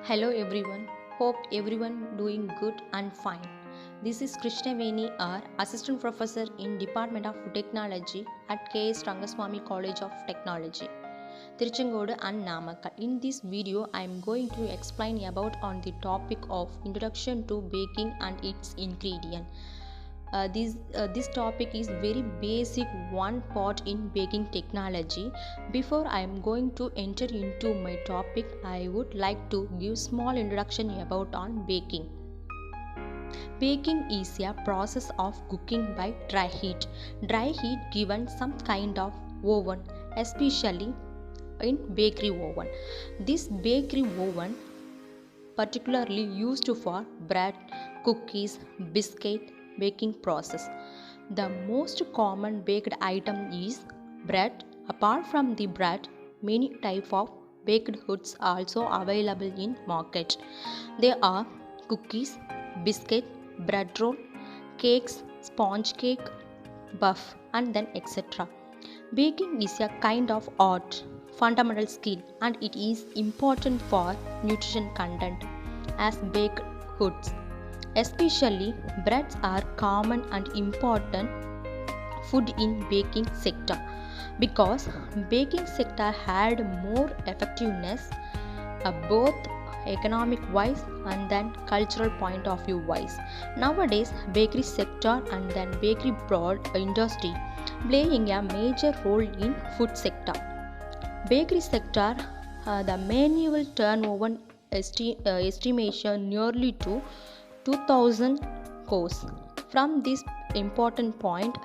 Hello everyone. Hope everyone doing good and fine. This is Krishna Veni R, Assistant Professor in Department of Technology at K.S. Rangaswamy College of Technology, Tiruchengodu and Namakkal. In this video, I am going to explain about on the topic of Introduction to Baking and its ingredient. This topic is very basic one part in baking technology. Before I am going to enter into my topic, I would like to give small introduction about on baking. Baking is a process of cooking by dry heat. Dry heat given some kind of oven, especially in bakery oven. This bakery oven particularly used for bread, cookies, biscuit baking process. The most common baked item is bread. Apart from the bread, many type of baked goods are also available in market. They are cookies, biscuit, bread roll, cakes, sponge cake, buff, and then etc. Baking is a kind of art, fundamental skill, and it is important for nutrition content as baked goods. Especially breads are common and important food in baking sector because baking sector had more effectiveness both economic wise and then cultural point of view wise. Nowadays bakery sector and then bakery broad industry playing a major role in food sector. Bakery sector the annual turnover estimation nearly to 2000 crores. From this important point,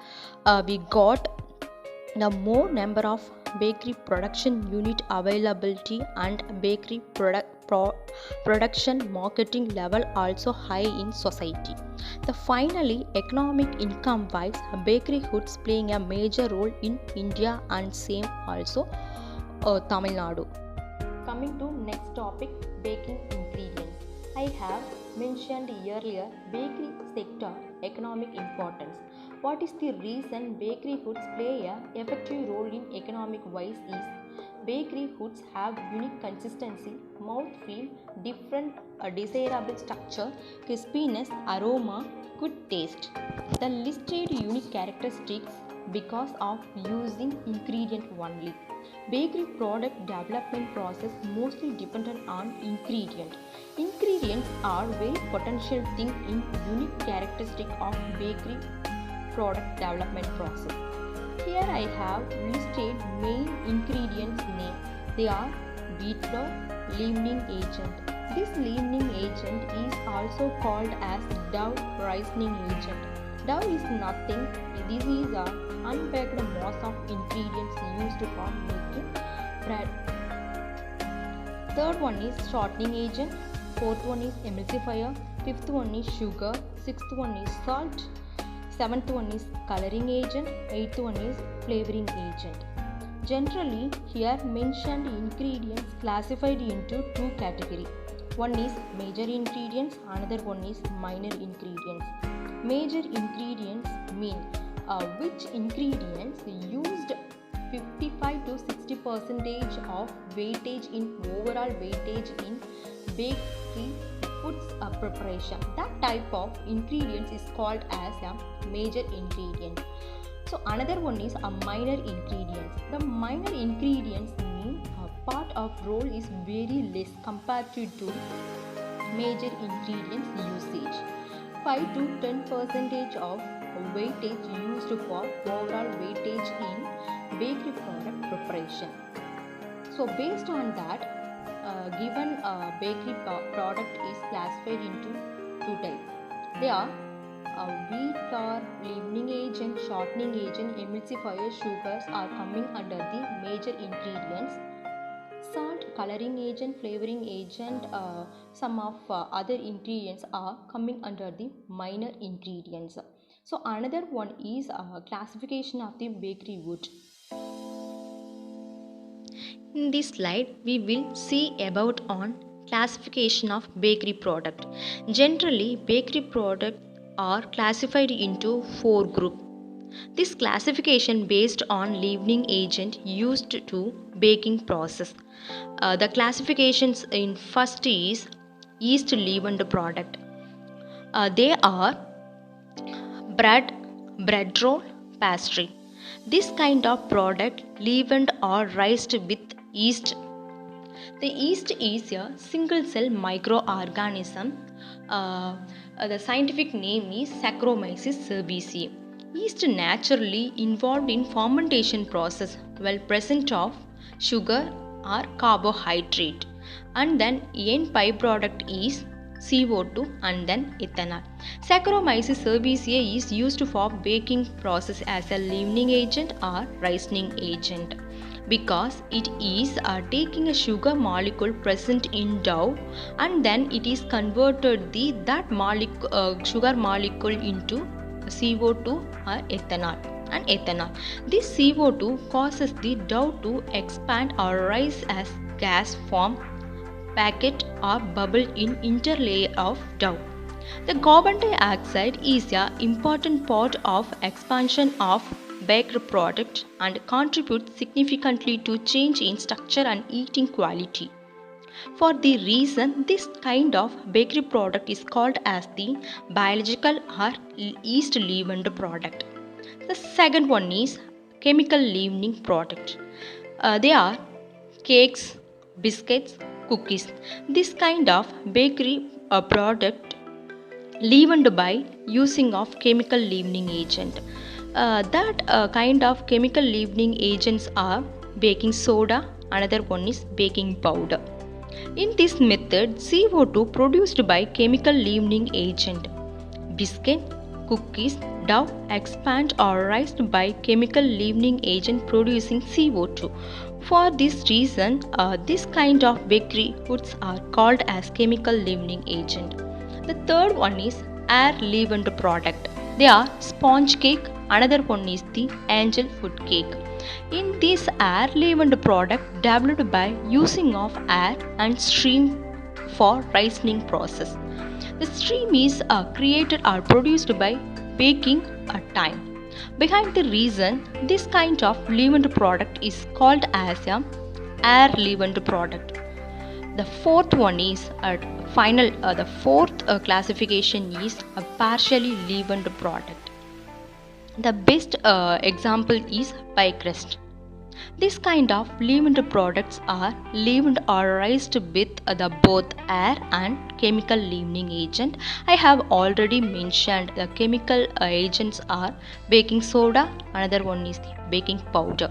we got the more number of bakery production unit availability and bakery production marketing level also high in society. The finally economic income wise, bakery goods playing a major role in India and same also Tamil Nadu. Coming to next topic, baking ingredients. I have mentioned earlier bakery sector economic importance. What is the reason bakery goods play a effective role in economic wise is bakery goods have unique consistency, mouthfeel, different desirable structure, crispiness, aroma, good taste. The listed unique characteristics because of using ingredient only. Bakery product development process mostly dependent on ingredient. Ingredients are very potential thing in unique characteristic of bakery product development process. Here I have listed main ingredients name. They are wheat flour, leavening agent. This leavening agent is also called as dough ripening agent. Dough is nothing. This is a unpacked mass of ingredients used for making bread. Third one is shortening agent. Fourth one is emulsifier. Fifth one is sugar. Sixth one is salt. Seventh one is coloring agent. Eighth one is flavoring agent. Generally, here mentioned ingredients classified into two categories. One is major ingredients, another one is minor ingredients. Major ingredients mean which ingredients used 55 to 60% of weightage in overall weightage in bakery foods preparation. That type of ingredients is called as a major ingredient. So another one is a minor ingredients. The minor ingredients mean a part of role is very less compared to major ingredients usage. 5 to 10% of weightage used for overall weightage in bakery product preparation. So based on that, given bakery product is classified into two types. They are wheat flour, leavening agent, shortening agent, emulsifier, sugars are coming under the major ingredients. Salt, coloring agent, flavoring agent, some of other ingredients are coming under the minor ingredients. So another one is classification of the bakery wood. In this slide, we will see about on classification of bakery product. Generally, bakery products are classified into four groups. This classification based on leavening agent used to baking process. The classifications in first is yeast leavened product. They are bread, bread roll, pastry. This kind of product leavened or raised with yeast. The yeast is a single cell microorganism. The scientific name is Saccharomyces cerevisiae. Yeast naturally involved in fermentation process while present of sugar or carbohydrate, and then end byproduct is CO2 and then ethanol. Saccharomyces cerevisiae is used for baking process as a leavening agent or ripening agent because it is taking a sugar molecule present in dough and then it is converted that sugar molecule into CO2 or ethanol. This CO2 causes the dough to expand or rise as gas form packet or bubble in interlayer of dough. The carbon dioxide is an important part of expansion of baked product and contributes significantly to change in structure and eating quality. For the reason this kind of bakery product is called as the biological or yeast leavened product. The second one is chemical leavening product. They are cakes, biscuits, cookies. This kind of bakery product leavened by using of chemical leavening agent. That kind of chemical leavening agents are baking soda, another one is baking powder. In this method, CO2 produced by chemical leavening agent, biscuit, cookies, dough expand or rise by chemical leavening agent producing CO2. For this reason, this kind of bakery foods are called as chemical leavening agent. The third one is air leavened product. They are sponge cake, another one is the angel food cake. In this air leavened product developed by using of air and steam for ripening process. The steam is created or produced by baking a time. Behind the reason this kind of leavened product is called as a air leavened product. The fourth one is the fourth classification is a partially leavened product. The best example is pie crust. This kind of leavened products are leavened or raised with the both air and chemical leavening agent. I have already mentioned the chemical agents are baking soda, another one is the baking powder.